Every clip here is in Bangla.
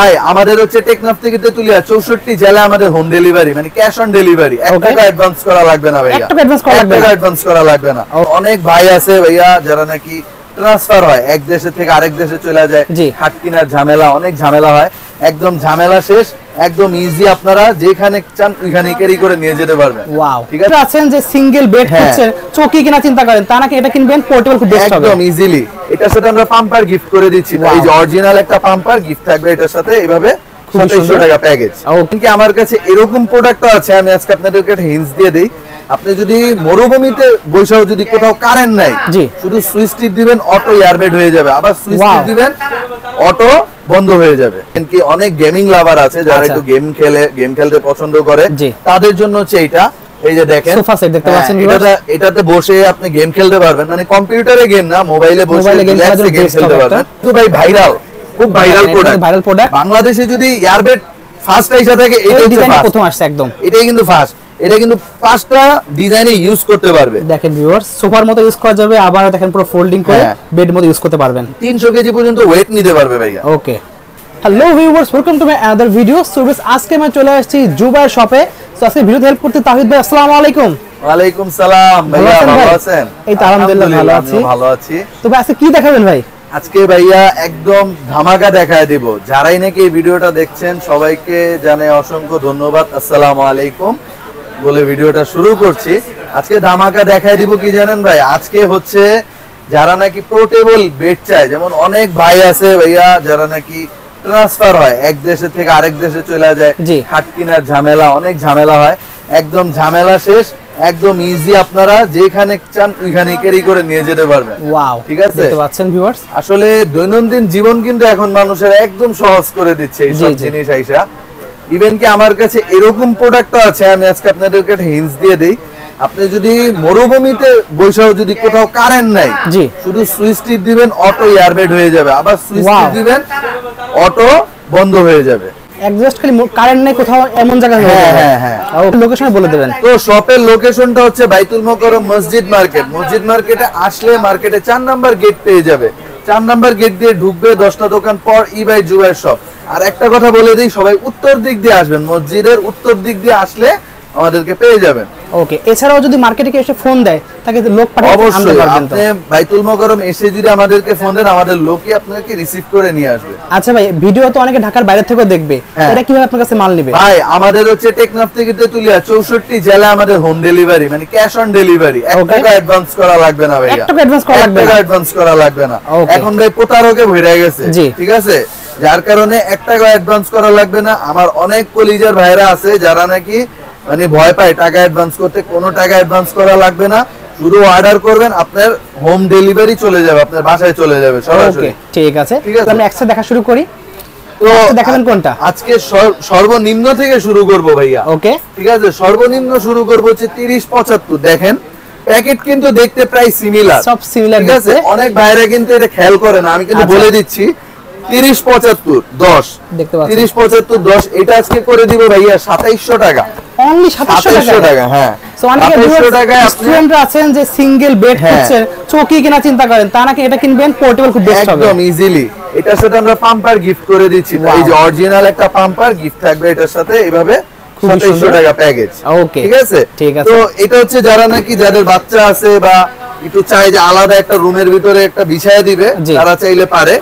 ভাই আমাদের হচ্ছে টেকনাফ থেকে তেতুলিয়া 64 জেলায় আমাদের হোম ডেলিভারি, মানে ক্যাশ অন ডেলিভারি। 1 টাকা অ্যাডভান্স করা লাগবে না ভাইয়া, 1 টাকা অ্যাডভান্স করা লাগবে না। অনেক ভাই আছে ভাইয়া যারা নাকি ট্রান্সফার হয়, এক দেশে থেকে আরেক দেশে চলে যায়, হাট কিনার ঝামেলা, অনেক ঝামেলা হয়। একদম ঝামেলা শেষ, একদম ইজি, আপনারা যেখানে চান ওইখানে ক্যারি করে নিয়ে যেতে পারবেন। ওয়াও, ঠিক আছে। আছেন যে সিঙ্গেল বেড হচ্ছে চৌকি কিনা চিন্তা করেন, তা নাকি এটা কিনবেন পোর্টেবল, খুব বেস্ট হবে একদম ইজিলি। এটার সাথে আমরা পাম্পার গিফট করে দিচ্ছি, এই যে অরিজিনাল একটা পাম্পার গিফট থাকবে এটার সাথে, এইভাবে 2700 টাকা প্যাকেজ। কিন্তু আমার কাছে এরকম প্রোডাক্ট আছে, আমি আজকে আপনাদেরকে একটা হিন্টস দিয়ে দেই। আপনি যদি মরুভূমিতে বৈশাও, যদি কোথাও কারেন্ট নাই, শুধু সুইচ টিপ দিবেন, অটো এয়ারবেড হয়ে যাবে, আবার সুইচ টিপ দিবেন, অটো বন্ধ হয়ে যাবে। কি অনেক গেমিং লাভার আছে যারা একটু গেম খেলতে পছন্দ করে, তাদের জন্য হচ্ছে এইটা। এই যে দেখেন সোফা সেট দেখতে পাচ্ছেন, এটাতে বসে আপনি গেম খেলতে পারবেন, মানে কম্পিউটারে গেম না, মোবাইলে বসে গেম খেলতে পারবেন। তো ভাই ভাইরাল, খুব ভাইরাল প্রোডাক্ট। বাংলাদেশে যদি এয়ারবেড ফার্স্ট আইসা থাকে, এইটাই ডিজাইন প্রথম আসছে একদম, এটাই কিন্তু ফার্স্ট। এটা কিন্তু 5টা ডিজাইনে ইউজ করতে পারবে। দেখেন ভিউয়ার্স, সোফার মতো ইউজ করা যাবে, আবার দেখেন পুরো ফোল্ডিং করে বেড মতো ইউজ করতে পারবেন। 300 কেজি পর্যন্ত ওয়েট নিতে পারবে ভাইয়া। Okay, hello viewers, welcome to my other video. So আজকে আমি চলে আসছি জুবাইর শপে। সো আজকে ভিডিওতে হেল্প করতে তাহিদ ভাই, আসসালামু আলাইকুম। ওয়ালাইকুম সালাম ভাইয়া, ভালো আছেন? এই তো আলহামদুলিল্লাহ ভালো আছি। তো ভাই আজকে কি দেখাবেন ভাই? আজকে ভাইয়া একদম ধামাকা দেখায় দেব। যারাই নাকি এই ভিডিওটা দেখছেন সবাইকে জানাই অসংখ্য ধন্যবাদ, আসসালামু আলাইকুম বলে ভিডিওটা শুরু করছি। আজকে ধামাকা দেখায় দিব কি জানেন ভাই? আজকে হচ্ছে যারা নাকি পোর্টেবল বেড চায়, যেমন অনেক ভাই আছে ভাইয়া যারা নাকি ট্রান্সফার হয়, এক দেশে থেকে আরেক দেশে চলে যায়, হাট কিনার ঝামেলা, অনেক ঝামেলা হয়। একদম ঝামেলা শেষ, একদম ইজি, আপনারা যেখানে চান ওইখানে ক্যারি করে নিয়ে যেতে পারবেন। ওয়াও, ঠিক আছে। দেখতে পাচ্ছেন ভিউয়ার্স, আসলে দৈনন্দিন জীবন কিন্তু এখন মানুষের একদম সহজ করে দিচ্ছে এই সব জিনিস আইসা। ইভেন কি আমার কাছে এরকম প্রোডাক্ট আছে, আমি আজকে আপনাদেরকে একটা হিন্টস দিয়ে দেই। আপনি যদি মরুভূমিতে বৈশাও, যদি কোথাও কারেন্ট নাই, শুধু সুইচ টিপ দিবেন, অটো এয়ারবেড হয়ে যাবে, আবার সুইচ টিপ দিবেন, অটো বন্ধ হয়ে যাবে। একজাস্ট খালি কারেন্ট নাই কোথাও, এমন জায়গা। হ্যাঁ, লোকেশন বলে দিবেন। তো শপের লোকেশনটা হচ্ছে বাইতুল মোকাররম মসজিদ মার্কেট। মসজিদ মার্কেটে আসলে মার্কেটে 4 নাম্বার গেট পেয়ে যাবে। 4 নাম্বার গেট দিয়ে ঢুকবে, 10টা দোকান পর ইবাই জুবাইর শপ। আর একটা কথা বলে দিই, সবাই উত্তর দিক দিয়ে আসবেন, মসজিদের উত্তর দিক দিয়ে আসলে আমাদেরকে পেয়ে যাবেন। ওকে, এছাড়াও যদি মার্কেটে এসে ফোন দেয় তাকে লোক পাঠিয়ে অবশ্যই আপনি বাইতুল মোকাররম এসে যদি আমাদেরকে ফোন দেন, আমাদের লোকই আপনাকে রিসিভ করে নিয়ে আসবে। আচ্ছা ভাই, ভিডিও তো অনেকে ঢাকার বাইরে থেকেও দেখবে, এটা কিভাবে আপনার কাছে মাল নেবে? ভাই আমাদের হচ্ছে টেকনাফ থেকে তেতুলিয়া 64 জেলায় আমাদের হোম ডেলিভারি, মানে ক্যাশ অন ডেলিভারি। 1 টাকা অ্যাডভান্স করা লাগবে না ভাইয়া, 1 টাকা অ্যাডভান্স করা লাগবে না। এখন ভাই প্রতারকে ভরে গেছে, ঠিক আছে, যার কারণে 1 টাকা অ্যাডভান্স করা লাগবে না। আমার অনেক কলিজার ভাইরা আছে যারা নাকি মানে ভয় পায় টাকা অ্যাডভান্স করতে, কোনো টাকা অ্যাডভান্স করা লাগবে না। শুধু অর্ডার করবেন, আপনার হোম ডেলিভারি চলে যাবে, আপনার বাসায় চলে যাবে সরাসরি। ঠিক আছে, আমরা একসাথে দেখা শুরু করি। তো দেখাবেন কোনটা? আজকে সর্বনিম্ন থেকে শুরু করব ভাইয়া। ওকে, ঠিক আছে, সর্বনিম্ন শুরু করব হচ্ছে 30-75। দেখেন প্যাকেট কিন্তু দেখতে প্রায় সিমিলার, সব সিমিলার, ঠিক আছে। অনেক ভাইরা কিন্তু এটা খেয়াল করে না, আমি কিন্তু বলে দিচ্ছি। 30-75-10 দেখতে পাচ্ছেন, 30-75-10 এটা আজকে করে দিব ভাইয়া 2700 টাকা। অনলি 2700 টাকা। হ্যাঁ, সো অনেকে 2700 টাকা স্টুডেন্টরা আছেন যে সিঙ্গেল বেড হচ্ছে চৌকি কিনা চিন্তা করেন, তা নাকি এটা কিনবেন পোর্টেবল, খুব বেস্ট হবে একদম ইজিলি। এটার সাথে আমরা পাম্পার গিফট করে দিচ্ছি, এই যে অরিজিনাল একটা পাম্পার গিফট থাকবে এটার সাথে, এইভাবে 2700 টাকা প্যাকেজ। ওকে, ঠিক আছে। তো এটা হচ্ছে যারা নাকি যাদের বাচ্চা আছে বা একটু চাই যে আলাদা একটা রুমের ভিতরে একটা বিছায়া দিবে, তারা চাইলে পারে।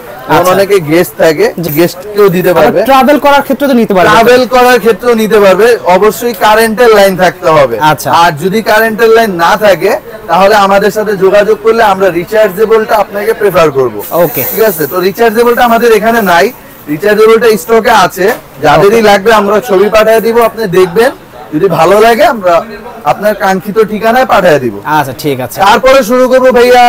অনেকে গেস্ট থাকে, গেস্টকেও দিতে পারবে। ট্রাভেল করার ক্ষেত্রে তো নিতে পারবে, ট্রাভেল করার ক্ষেত্রেও নিতে পারবে। অবশ্যই কারেন্টের লাইন থাকতে হবে। আর যদি কারেন্টের লাইন না থাকে তাহলে আমাদের সাথে যোগাযোগ করলে আমরা রিচার্জেবলটা আপনাকে প্রেফার করব। ওকে, ঠিক আছে। তো রিচার্জেবলটা আমাদের এখানে নাই, রিচার্জেবলটা স্টকে আছে। যাদেরই লাগবে আমরা ছবি পাঠিয়ে দিব, আপনি দেখবেন, যদি ভালো লাগে আমরা আপনার কাঙ্ক্ষিত ঠিকানায় পাঠিয়ে দিব। আচ্ছা, ঠিক আছে। তারপরে শুরু করব ভাইয়া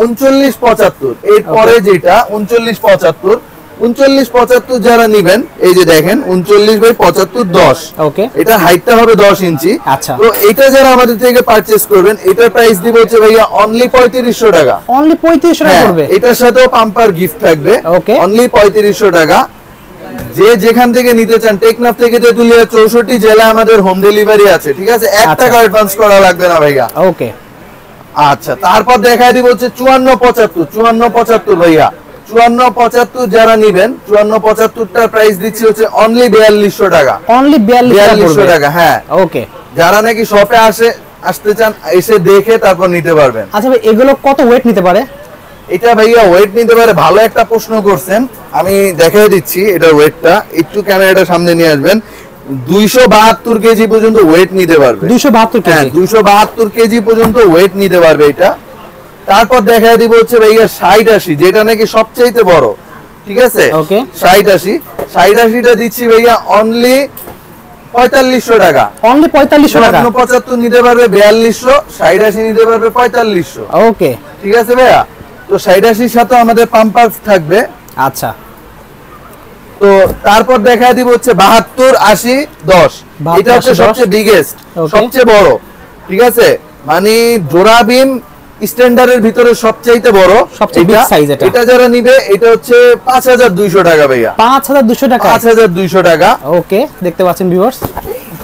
39-75। এরপরে যেটা 39-75 যারা নেবেন, এই যে দেখেন 39/75-10। ওকে, এটা হাইটটা হবে 10 ইঞ্চি। আচ্ছা, তো এটা যারা আমাদের থেকে পারচেজ করবেন, এটার প্রাইস দিব হচ্ছে ভাইয়া অনলি 3500 টাকা। অনলি 3500 টাকা পড়বে। এটার সাথেও পাম্পার গিফট থাকবে। ওকে, অনলি 3500 টাকা। যে যেখান থেকে নিতে চান, টেকনাফ থেকে তেতুলিয়া 64 জেলায় আমাদের হোম ডেলিভারি আছে, ঠিক আছে। 1 টাকা অ্যাডভান্স করা লাগবে না ভাইয়া। ওকে, আচ্ছা। তারপর দেখাই দিব হচ্ছে 54-75 ভাইয়া। 54-75 যারা নেবেন 54-75 টার প্রাইস দিচ্ছি হচ্ছে অনলি 4200 টাকা। অনলি 4200 টাকা। হ্যাঁ ওকে। যারা নাকি শপে আসতে চান এসে দেখে তারপর নিতে পারবেন। আচ্ছা ভাই এগুলো কত ওয়েট নিতে পারে? এটা ভাইয়া ওয়েট নিতে পারে, ভালো একটা প্রশ্ন করছেন, আমি দেখাই দিচ্ছি এটার ওয়েটটা। একটু ক্যামেরাটা সামনে নিয়ে আসবেন। 272 কেজি পর্যন্ত ওয়েট নিতে পারবে। 272 কেজি? হ্যাঁ 272 কেজি পর্যন্ত ওয়েট নিতে পারবে এটা। তারপর দেখাই দিব হচ্ছে ভাইয়া 60-80, যেটা নাকি সবচেয়ে বড়। ঠিক আছে ওকে। 60-80টা দিচ্ছি ভাইয়া অনলি 4500 টাকা। অনলি 4500 টাকা। 75 নিতে পারবে 4200, 60-80 নিতে পারবে 4500। ওকে ঠিক আছে ভাইয়া। তো 60-80 সাথে আমাদের পাম্পার থাকবে। আচ্ছা। তো তারপর দেখা দিব হচ্ছে 72-80-10, এটা হচ্ছে সবচেয়ে বিগেস্ট, সবচেয়ে বড়। ঠিক আছে, মানে জোড়া বিম স্ট্যান্ডার্ডের ভিতরে সবচেয়ে বড়, সবচেয়ে বিগ সাইজ এটা। এটা যারা নিবে এটা হচ্ছে 5200 টাকা ভাইয়া। 5200 টাকা? 5200 টাকা। ওকে, দেখতে পাচ্ছেন ভিউয়ার্স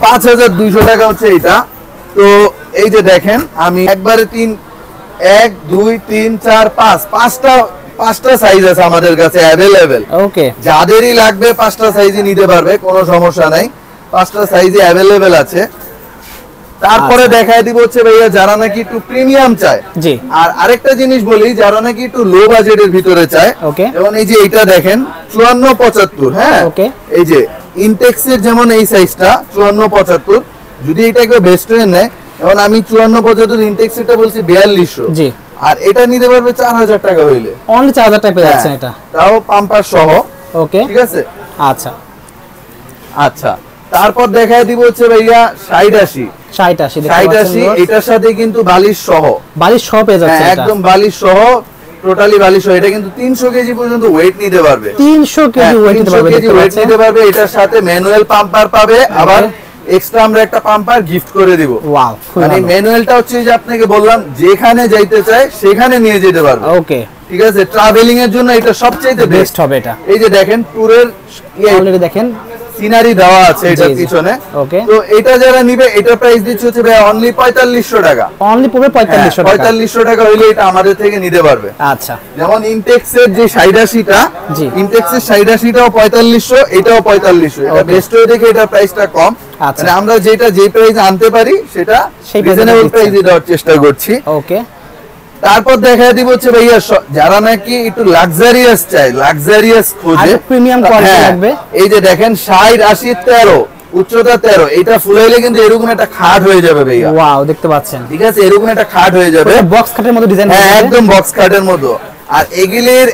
5200 টাকা হচ্ছে এটা। তো এই যে দেখেন আমি একবারে 1 2 3 4 5 পাঁচটা সাইজ আছে আমাদের কাছে अवेलेबल। ওকে, যাদেরই লাগবে 5টা সাইজই নিতে পারবে, কোনো সমস্যা নাই। 5টা সাইজই अवेलेबल আছে। তারপরে দেখায় দিব হচ্ছে ভাইয়া যারা নাকি একটু প্রিমিয়াম চায়। জি। আর আরেকটা জিনিস বলি, যারা নাকি একটু লো বাজেটের ভিতরে চায়, ওকে, যেমন এই যে এটা দেখেন 54-75। হ্যাঁ ওকে, এই যে ইনটেক্সের যেমন এই সাইজটা 54-75, যদি এটা কেউ বেস্টরের নেয়, এখন আমি 54-75 ইনটেক্সেরটা বলছি 4200। জি। আর এটা নিতে পারবে 4000 টাকা হইলে। অনলি 4000 টাকা পেয়ে যাচ্ছেন এটা, তাও পাম্পার সহ। ওকে, ঠিক আছে। আচ্ছা আচ্ছা, তারপর দেখায় দিব হচ্ছে ভাইয়া 60-80। 60-80 এটার সাথে কিন্তু বালিশ সহ। বালিশ সহ পেয়ে যাচ্ছে এটা? একদম বালিশ সহ, টোটালি বালিশ সহ। এটা কিন্তু 300 কেজি পর্যন্ত ওয়েট নিতে পারবে। 300 কেজি ওয়েট নিতে পারবে। এটার সাথে ম্যানুয়াল পাম্পার পাবে, আবার এক্সট্রা আমরা একটা পাম্পার গিফট করে দিব। ওয়াও, মানে ম্যানুয়ালটা হচ্ছে যে আপনাকে বললাম যেখানে যাইতে চায় সেখানে নিয়ে যেতে পারবে। ওকে, ঠিক আছে, ট্রাভেলিং এর জন্য এটা সবচেয়ে বেস্ট হবে এটা। এই যে দেখেন ট্যুরের অলরেডি দেখেন সিনারি দেওয়া আছে এটার পিছনে। ওকে, তো এটা যারা নিবে এটা প্রাইস দিচ্ছে হচ্ছে ভাই অনলি 4500 টাকা। অনলি পড়বে 4500 টাকা। 4500 টাকা হইলে এটা আমাদের থেকে নিতে পারবে। আচ্ছা, যেমন ইনটেক্সের যে 60-80টা, জি, ইনটেক্সের 60-80টাও 4500, এটাও 4500। এটা বেস্ট হয়ে দেখে এটা প্রাইসটা কম। মানে আমরা যেটা যে প্রাইস আনতে পারি সেটা রিজনেবল প্রাইসে দেওয়ার চেষ্টা করছি। ওকে। তারপর দেখায় দিব হচ্ছে ভাইয়া যারা নাকি একটু লাক্সারিয়াস চায়, লাক্সারিয়াস খোঁজে, প্রিমিয়াম কোয়ালিটি লাগবে, এই যে দেখেন 60-80-13, উচ্চতা 13, এটা ফুলাইলে কিন্তু এরকম একটা খাট হয়ে যাবে ভাইয়া। ওয়াও, দেখতে পাচ্ছেন? ঠিক আছে, এরকম একটা খাট হয়ে যাবে, বক্স খাটের মতো ডিজাইন। হ্যাঁ একদম বক্স খাটের মতো। আর এগুলির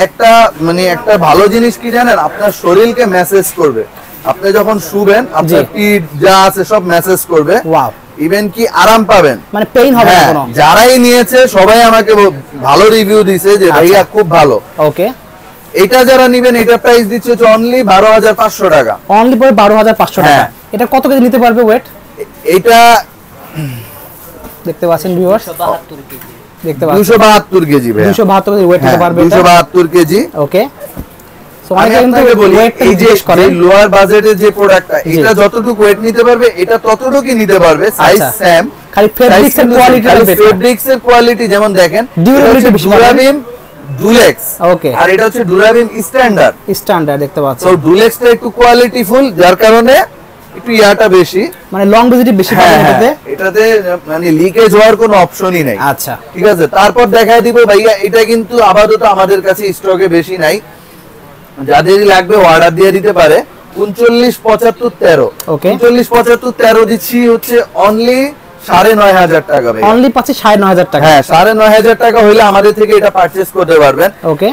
একটা মানে একটা ভালো জিনিস কি জানেন, আপনার শরীরকে ম্যাসেজ করবে। আপনি যখন শুবেন আপনার পিঠ যা আছে সব ম্যাসেজ করবে। ওয়াও, ইভেন কি আরাম পাবেন, মানে পেইন হবে না কোনো। যারাই নিয়েছে সবাই আমাকে ভালো রিভিউ দিয়েছে যে ভাইয়া খুব ভালো। ওকে, এটা যারা নেবেন এটা প্রাইস দিচ্ছে অনলি 12500 টাকা। অনলি পড়ে 12500 টাকা। এটা কত কেজি নিতে পারবে ওয়েট? এটা দেখতে পাচ্ছেন ভিউয়ার্স, 272 কেজি। দেখতে পাচ্ছেন 272 কেজি ভাই, 272 কেজি ওয়েট নিতে পারবে এটা। 272 কেজি। ওকে। সো আমি আপনাকে বলি এই যে লোয়ার বাজেটের যে প্রোডাক্টটা, এটা যতটুকু ওয়েট নিতে পারবে এটা ততটুকুই নিতে পারবে। সাইজ সেম, খালি ফেব্রিক্সের কোয়ালিটি, ফেব্রিক্সের কোয়ালিটি যেমন দেখেন ডিউরেবিলিটি বেশি পাবেন। ডুরাবিম ডুলেক্স, ওকে, আর এটা হচ্ছে ডুরাবিম স্ট্যান্ডার্ড। দেখতে পাচ্ছেন? তো ডুলেক্সটা একটু কোয়ালিটি ফুল, যার কারণে একটু ইয়াটা বেশি, মানে লং ভিজিটি বেশি পাবেন এটাতে মানে লিকেজ হওয়ার কোনো অপশনই নাই। আচ্ছা, ঠিক আছে। তারপর দেখায় দিব ভাইয়া, এটা কিন্তু আপাতত আমাদের কাছে স্টকে বেশি নাই, যাদেরই লাগবে অর্ডার দিয়ে দিতে পারে। 39-75-13, 39-75-13 দিচ্ছি হচ্ছে অনলি 9500 টাকা ভাই। অনলি পাচ্ছি 9500 টাকা। হ্যাঁ 9500 টাকা হইলে আমাদের থেকে এটা পারচেজ করতে পারবেন। ওকে।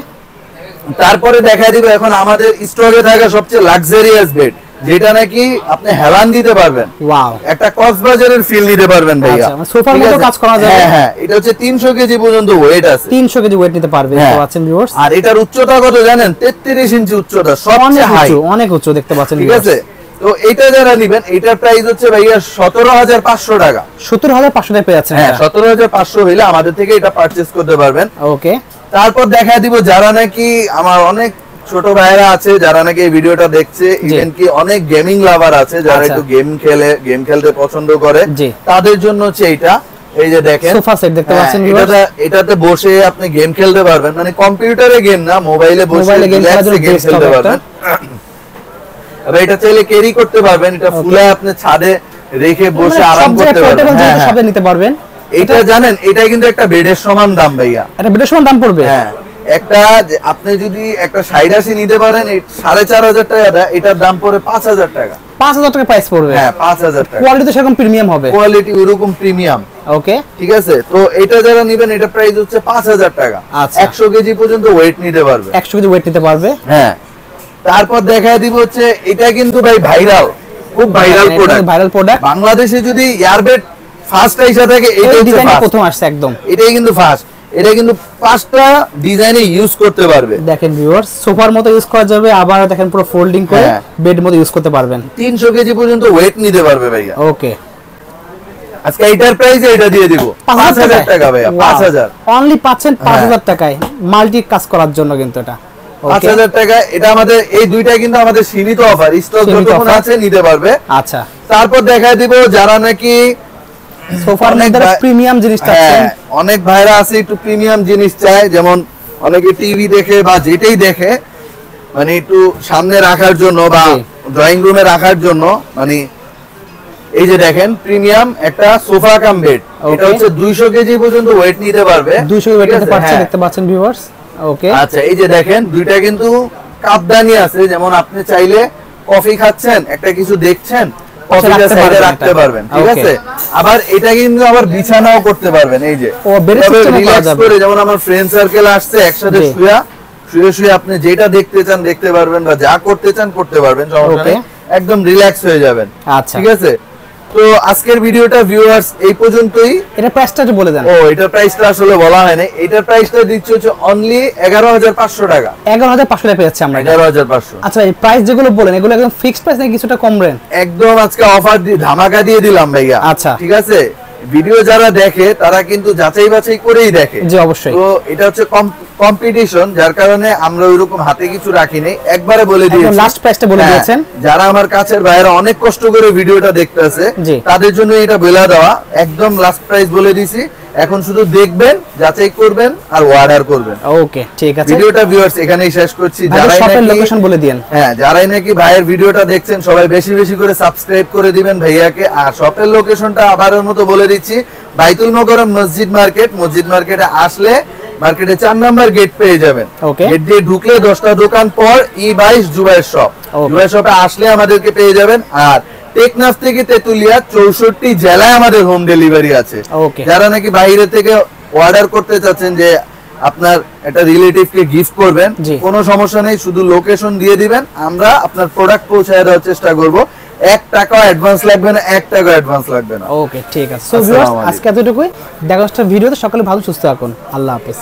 তারপরে দেখায় দিব এখন আমাদের স্টকে থাকা সবচেয়ে লাক্সারিয়াস বেড, যেটা নাকি আপনি হেলান দিতে পারবেন। ওয়াও, একটা কক্সবাজারের ফিল নিতে পারবেন ভাইয়া। আচ্ছা, সোফার মতো কাজ করা যাবে। হ্যাঁ, এটা হচ্ছে 300 কেজি পর্যন্ত ওয়েট আছে। 300 কেজি ওয়েট নিতে পারবে। দেখতে পাচ্ছেন ভিউয়ার্স। আর এটার উচ্চতা কত জানেন? 33 ইঞ্চি উচ্চতা, সবচেয়ে হাই, অনেক উচ্চ। দেখতে পাচ্ছেন? ঠিক আছে। তো এটা যারা নেবেন এটার প্রাইস হচ্ছে ভাইয়া 17500 টাকা। 17500 টাকা পেয়ে যাচ্ছেন? হ্যাঁ 17500 হইলে আমাদের থেকে এটা পারচেজ করতে পারবেন। ওকে। তারপর দেখা দিব যারা নাকি আমার অনেক ছোট ভাইরা আছে যারা নাকি এই ভিডিওটা দেখছে, ইভেন কি অনেক গেমিং লাভার আছে যারা একটু গেম খেলতে পছন্দ করে, তাদের জন্য হচ্ছে এইটা এই যে দেখেন সোফা সেট দেখতে পাচ্ছেন ভিউয়ার্স, এটাতে বসে আপনি গেম খেলতে পারবেন, মানে কম্পিউটারে গেম না, মোবাইলে বসে গেম খেলতে পারবেন। আর এটা চাইলে ক্যারি করতে পারবেন, এটা ফুলে আপনি ছাদে রেখে বসে আরাম করতে পারবেন, সব নিতে পারবেন। এটা জানেন এটা কিন্তু একটা বেডের সমান দাম ভাইয়া, এটা বেডের সমান দাম পড়বে। হ্যাঁ, একটা আপনি যদি একটা 60-80 নিতে পারেন 4500 টাকা, এটার দাম পড়ে 5000 টাকা। 5000 টাকা প্রাইস পড়বে। হ্যাঁ 5000 টাকা। কোয়ালিটি তো সেরকম প্রিমিয়াম হবে, কোয়ালিটি ওরকম প্রিমিয়াম। ওকে, ঠিক আছে। তো এটা যারা নেবেন এটা প্রাইস হচ্ছে 5000 টাকা। আচ্ছা, 100 কেজি পর্যন্ত ওয়েট নিতে পারবে, 100 কেজি ওয়েট নিতে পারবে। হ্যাঁ। তারপর দেখায় দিব হচ্ছে এটা কিন্তু ভাই ভাইরাল, খুব ভাইরাল প্রোডাক্ট, ভাইরাল প্রোডাক্ট। বাংলাদেশে যদি এয়ারবেড ফার্স্ট আইসা থাকে এটাই ডিজাইন প্রথম আসছে একদম, এটাই কিন্তু ফার্স্ট। এটা কিন্তু 5টা ডিজাইনে ইউজ করতে পারবে। দেখেন ভিউয়ার্স, সোফার মতো ইউজ করা যাবে, আবার দেখেন পুরো ফোল্ডিং করে বেড মতো ইউজ করতে পারবেন। 300 কেজি পর্যন্ত ওয়েট নিতে পারবে ভাইয়া। ওকে, আজকে এইটার প্রাইসে এটা দিয়ে দিব 5000 টাকা ভাইয়া, 5000 অনলি পাচ্ছেন 5000 টাকায় মাল্টি কাজ করার জন্য, কিন্তু এটা 5000 টাকা। এটা আমাদের এই দুইটা কিন্তু আমাদের সীমিত অফার, স্টক যতক্ষণ আছে নিতে পারবে। আচ্ছা, তারপর দেখায় দিব যারা নাকি সোফার মধ্যে প্রিমিয়াম জিনিস চাচ্ছেন, অনেক ভাইরা আছে একটু প্রিমিয়াম জিনিস চায়, যেমন অনেকে টিভি দেখে বা যেটাই দেখে মানে একটু সামনে রাখার জন্য বা ড্রয়িং রুমে রাখার জন্য, মানে এই যে দেখেন প্রিমিয়াম একটা সোফা কাম বেড, এটা হচ্ছে 200 কেজি পর্যন্ত ওয়েট নিতে পারবে। 200 ওয়েট নিতে পারছে, দেখতে পাচ্ছেন ভিউয়ার্স। ওকে, আচ্ছা, এই যে দেখেন দুইটা কিন্তু কাপদানি আছে, যেমন আপনি চাইলে কফি খাচ্ছেন, একটা কিছু দেখছেন, কফিটা সাইডে রাখতে পারবেন, ঠিক আছে। আবার এটা কিন্তু আবার বিছানাও করতে পারবেন, এই যে রিল্যাক্স করে, যেমন আমার ফ্রেন্ড সার্কেল আসছে একসাথে শুয়ে আপনি যেটা দেখতে চান দেখতে পারবেন, বা যা করতে চান করতে পারবেন, সমস্যা নেই, একদম রিল্যাক্স হয়ে যাবেন। আচ্ছা, ঠিক আছে। তো আজকের ভিডিওটা ভিউয়ার্স এই পর্যন্তই। এটা প্রাইসটা একটু বলে দেন। এটার প্রাইসটা আসলে বলা হয়নি, এটার প্রাইসটা দিচ্ছে হচ্ছে অনলি 11500 টাকা। 11500 টাকা পেয়েছি আমরা, 11500। আচ্ছা, এই প্রাইস যেগুলো বলেন এগুলো একদম ফিক্সড প্রাইস নাকি কিছুটা কম রেন? একদম আজকে অফার ধামাকা দিয়ে দিলাম ভাইয়া। আচ্ছা, ঠিক আছে। ভিডিও যারা দেখে তারা কিন্তু যাচাই বাছাই করেই দেখে। জি অবশ্যই। তো এটা হচ্ছে কম্পিটিশন, যার কারণে আমরা ওইরকম হাতে কিছু রাখি নাই, একবারে বলে দিয়েছি, লাস্ট প্রাইসটা বলে দিয়েছেন। যারা আমার কাছের ভাইরা অনেক কষ্ট করে ভিডিওটা দেখতেছে তাদের জন্য এটা বলে দেওয়া, একদম লাস্ট প্রাইস বলে দিছি। এখন শুধু দেখবেন, যাচাই করবেন আর অর্ডার করবেন। ওকে, ঠিক আছে। ভিডিওটা ভিউয়ার্স এখানেই শেষ করছি। যারাই শপের লোকেশন বলে দেন। হ্যাঁ, যারাই নাকি ভাইয়ের ভিডিওটা দেখছেন সবাই বেশি বেশি করে সাবস্ক্রাইব করে দিবেন ভাইয়াকে। আর শপের লোকেশনটা আবারের মতো বলে দিচ্ছি, বাইতুল মোকাররম মসজিদ মার্কেট। মসজিদ মার্কেটে আসলে মার্কেটে 4 নাম্বার গেট পেয়ে যাবেন। গেট দিয়ে ঢুকলে 10টা দোকান পর E22 জুবাইর শপ। জুবাইর শপে আসলে আমাদেরকে পেয়ে যাবেন। আর টেকনাফ থেকে তেতুলিয়া 64 জেলায় আমাদের হোম ডেলিভারি আছে। যারা নাকি বাইরে থেকে অর্ডার করতে চাচ্ছেন যে আপনার একটা রিলেটিভকে গিফট করবেন, কোনো সমস্যা নেই, শুধু লোকেশন দিয়ে দিবেন, আমরা আপনার প্রোডাক্ট পৌঁছায় দেওয়ার চেষ্টা করব। 1 টাকা অ্যাডভান্স লাগবে না, 1 টাকা অ্যাডভান্স লাগবে না। ওকে, ঠিক আছে। সো ভিউয়ার্স আজকে এতটুকুই, দেখা হচ্ছে ভিডিওতে। সকলে ভালো সুস্থ থাকুন, আল্লাহ হাফেজ।